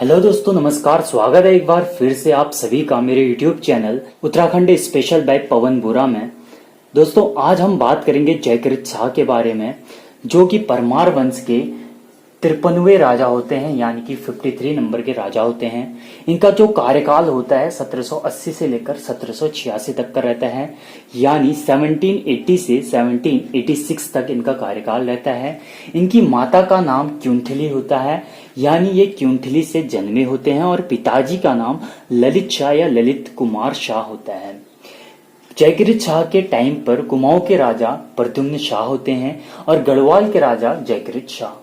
Hello दोस्तों, नमस्कार। स्वागत है एक बार फिर से आप सभी का मेरे YouTube channel Uttarakhand special by Pawan Bora में। दोस्तों, आज हम बात करेंगे जयकृत शाह के बारे में, जो कि परमार वंश के 53वें राजा होते हैं, यानी कि 53 नंबर के राजा होते हैं। इनका जो कार्यकाल होता है 1780 से लेकर 1786 तक का रहता है, यानी 1780 से 1786 तक इनका कार्यकाल रहता है। इनकी माता का नाम क्युंठली होता है, यानी ये क्युंठली से जन्मे होते हैं, और पिताजी का नाम ललित शाह या ललित कुमार शाह होता है। जयकृत शाह के टाइम पर कुमाऊं के राजा प्रद्युम्न शाह होते हैं और गढ़वाल के राजा जयकृत शाह।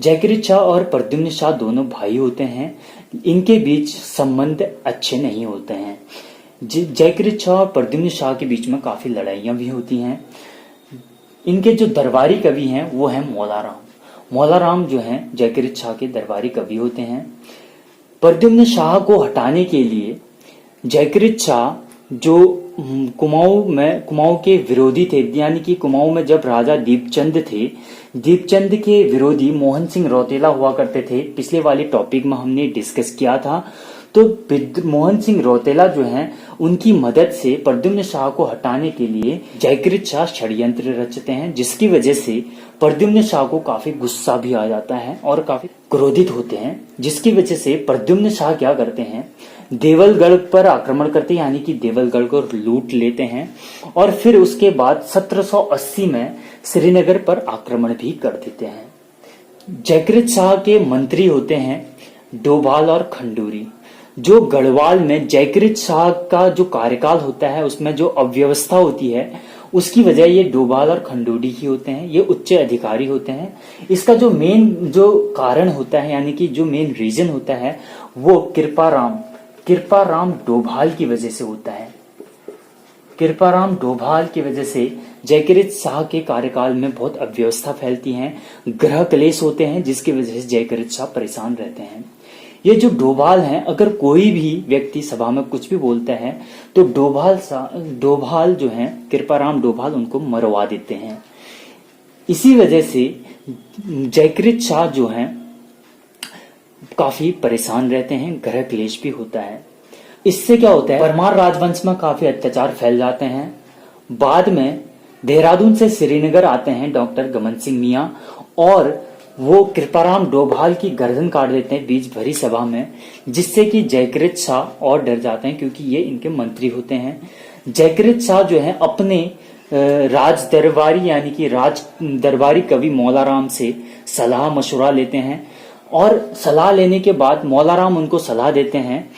जयकृत शाह और प्रद्युम्न शाह दोनों भाई होते हैं। इनके बीच संबंध अच्छे नहीं होते हैं। जयकृत शाह और प्रद्युम्न शाह के बीच में काफी लड़ाइयां भी होती हैं। इनके जो दरबारी कवि हैं वो हैं मौलाराम। मौलाराम जो हैं जयकृत शाह के दरबारी कवि होते हैं। प्रद्युम्न शाह को हटाने के लिए जयकृत शाह जो कुमाऊं के विरोधी थे, यानी कि कुमाऊं में जब राजा दीपचंद थे, दीपचंद के विरोधी मोहन सिंह रौतेला हुआ करते थे। पिछले वाले टॉपिक में हमने डिस्कस किया था। तो मोहन सिंह रौतेला जो हैं, उनकी मदद से प्रद्युम्न शाह को हटाने के लिए जयकृत शाह षड्यंत्र रचते हैं, जिसकी वजह से प्रद्युम्न शाह को काफी गुस्सा भी आ जाता है और काफी क्रोधित होते हैं। जिसकी वजह से प्रद्युम्न शाह क्या करते हैं, देवलगढ़ पर आक्रमण करते हैं, यानी कि देवलगढ़ को लूट लेते हैं, और फिर उसके बाद 1780 में श्रीनगर पर आक्रमण भी कर देते हैं। जयकृत शाह के मंत्री होते हैं डोभाल और खंडूरी। जो गढ़वाल में जयकृत शाह का जो कार्यकाल होता है उसमें जो अव्यवस्था होती है, उसकी वजह ये डोभाल और खंडूरी ही होते हैं। ये उच्च अधिकारी होते हैं। इसका जो मेन जो कारण होता है, यानी कि जो मेन रीजन होता है, वो कृपाराम डोभाल की वजह से होता है। कृपाराम डोभाल की वजह से जयकृत शाह के कार्यकाल में बहुत अव्यवस्था फैलती है, ग्रह क्लेश होते हैं, जिसकी वजह से जयकृत शाह परेशान रहते हैं। ये जो डोभाल हैं, अगर कोई भी व्यक्ति सभा में कुछ भी बोलता है तो डोभाल जो हैं, कृपाराम डोभाल, उनको मरवा देते हैं। इसी वजह से जयकृत शाह जो हैं काफी परेशान रहते हैं, ग्रह क्लेश भी होता है। इससे क्या होता है, परमार राजवंश में काफी अत्याचार फैल जाते हैं। बाद में देहरादून से श्रीनगर आते हैं डॉक्टर गमन सिंह मियां, और वो कृपाराम डोभाल की गर्दन काट देते हैं बीच भरी सभा में, जिससे कि जयकृत शाह और डर जाते हैं, क्योंकि ये इनके मंत्री होते हैं। जयकृत शाह जो है अपने राज दरबारी, यानी कि राज दरबारी कवि मौलाराम से सलाह मशुरा लेते हैं, और सलाह लेने के बाद मौलाराम उनको सलाह देते हैं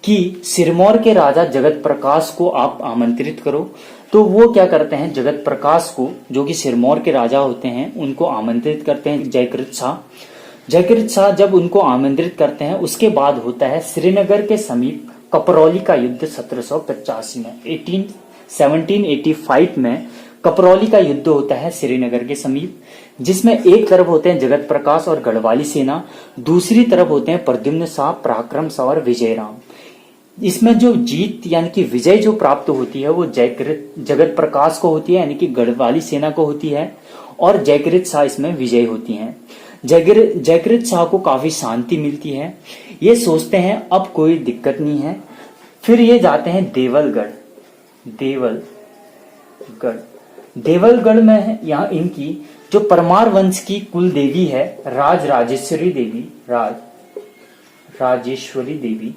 कि सिरमौर के राजा जगत प्रकाश को आप आमंत्रित करो। तो वो क्या करते हैं, जगत प्रकाश को, जो कि सिरमौर के राजा होते हैं, उनको आमंत्रित करते हैं जयकृत शाह। जयकृत शाह जब उनको आमंत्रित करते हैं, उसके बाद होता है श्रीनगर के समीप कपरौली का युद्ध 1785 में। 1785 में कपरौली का युद्ध होता है श्रीनगर के समीप, जिसमें एक तरफ होते हैं जगत प्रकाश और गढ़वाली सेना, दूसरी तरफ होते हैं प्रद्युम्न शाह, पराक्रम शाह और विजयराम। इसमें जो जीत यानी कि विजय जो प्राप्त होती है वो जगत प्रकाश को होती है, यानी कि गढ़वाली सेना को होती है, और जयकृत शाह इसमें विजय होती हैं। जयकृत शाह को काफी शांति मिलती है। ये सोचते हैं अब कोई दिक्कत नहीं है। फिर ये जाते हैं देवलगढ़ में यहाँ इनकी जो परमार वंश की कुल देवी है राजेश्वरी देवी,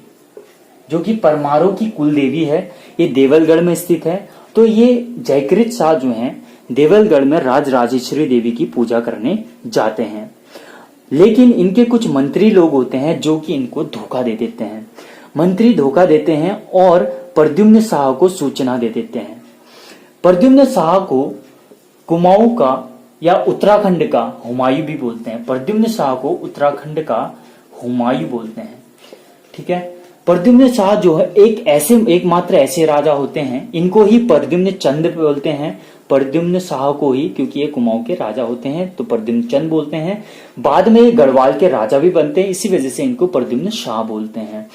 जो कि परमारों की कुल देवी है, ये देवलगढ़ में स्थित है। तो ये जयकृत शाह जो हैं देवलगढ़ में राजेश्वरी देवी की पूजा करने जाते हैं। लेकिन इनके कुछ मंत्री लोग होते हैं जो कि इनको धोखा दे देते हैं। मंत्री धोखा देते हैं और प्रद्युम्न शाह को सूचना दे देते हैं। प्रद्युम्न शाह को कुमाऊं का या उत्तराखंड का हुमायूं भी बोलते हैं। प्रद्युम्न शाह को उत्तराखंड का हुमायूं बोलते हैं। ठीक है। प्रद्युम्न शाह जो है एकमात्र ऐसे राजा होते हैं, इनको ही प्रद्युम्न चंद बोलते हैं। प्रद्युम्न शाह को ही, क्योंकि ये कुमाऊं के राजा होते हैं, तो प्रद्युम्न चंद बोलते हैं। बाद में ये गढ़वाल के राजा भी बनते हैं, इसी वजह से इनको प्रद्युम्न शाह बोलते हैं।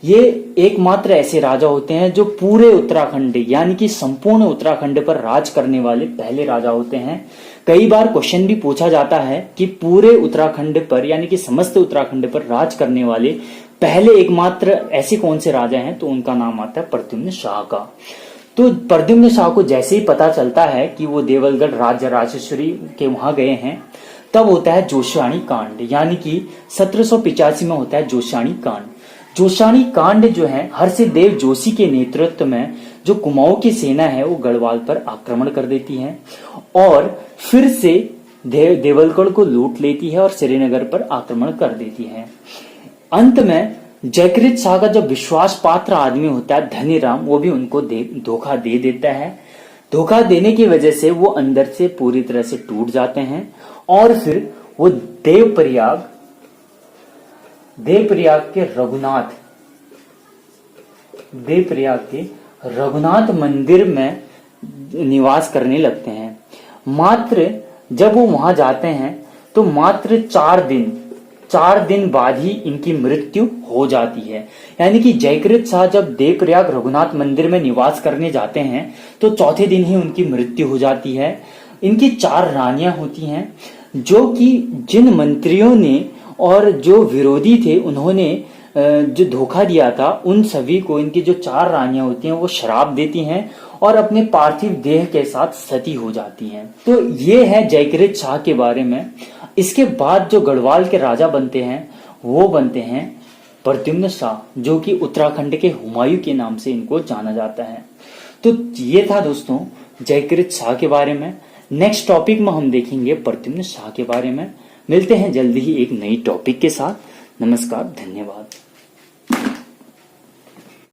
ये एकमात्र ऐसे राजा होते हैं जो पूरे उत्तराखंड, यानी कि संपूर्ण उत्तराखंड पर राज करने वाले पहले राजा होते हैं। कई बार क्वेश्चन भी पूछा जाता है कि पूरे उत्तराखंड पर यानी कि समस्त उत्तराखंड पर राज करने वाले पहले एकमात्र ऐसे कौन से राजा हैं, तो उनका नाम आता है प्रद्युम्न शाह का। तो प्रद्युम्न शाह को जैसे ही पता चलता है कि वो देवलगढ़ राज्य राजेश्वरी के वहां गए हैं, तब होता है जोशाणी कांड, यानी कि 1785 में होता है जोशाणी कांड। जोशाणी कांड जो है हर्षदेव जोशी के नेतृत्व में जो कुमाऊं की सेना है वो गढ़वाल पर आक्रमण कर देती है और फिर से देवलगढ़ को लूट लेती है और श्रीनगर पर आक्रमण कर देती है। अंत में जयकृत शाह का जो विश्वास पात्र आदमी होता है धनीराम, वो भी उनको धोखा दे देता है। धोखा देने की वजह से वो अंदर से पूरी तरह से टूट जाते हैं और फिर वो देवप्रयाग के रघुनाथ मंदिर में निवास करने लगते हैं। मात्र जब वो वहां जाते हैं तो मात्र 4 दिन बाद ही इनकी मृत्यु हो जाती है। यानी कि जयकृत शाह जब देवप्रयाग रघुनाथ मंदिर में निवास करने जाते हैं तो चौथे दिन ही उनकी मृत्यु हो जाती है। इनकी 4 रानियां होती हैं, जो कि जिन मंत्रियों ने और जो विरोधी थे उन्होंने जो धोखा दिया था, उन सभी को इनकी जो 4 रानियां होती हैं वो श्राप देती हैं और अपने पार्थिव देह के साथ सती हो जाती हैं। तो ये है जयकृत शाह के बारे में। इसके बाद जो गढ़वाल के राजा बनते हैं वो बनते हैं प्रद्युम्न शाह, जो कि उत्तराखंड के हुमायूं के नाम से इनको जाना जाता है। तो ये था दोस्तों जयकृत शाह के बारे में। नेक्स्ट टॉपिक में हम देखेंगे प्रद्युम्न शाह के बारे में। मिलते हैं जल्दी ही एक नई टॉपिक के साथ। नमस्कार, धन्यवाद।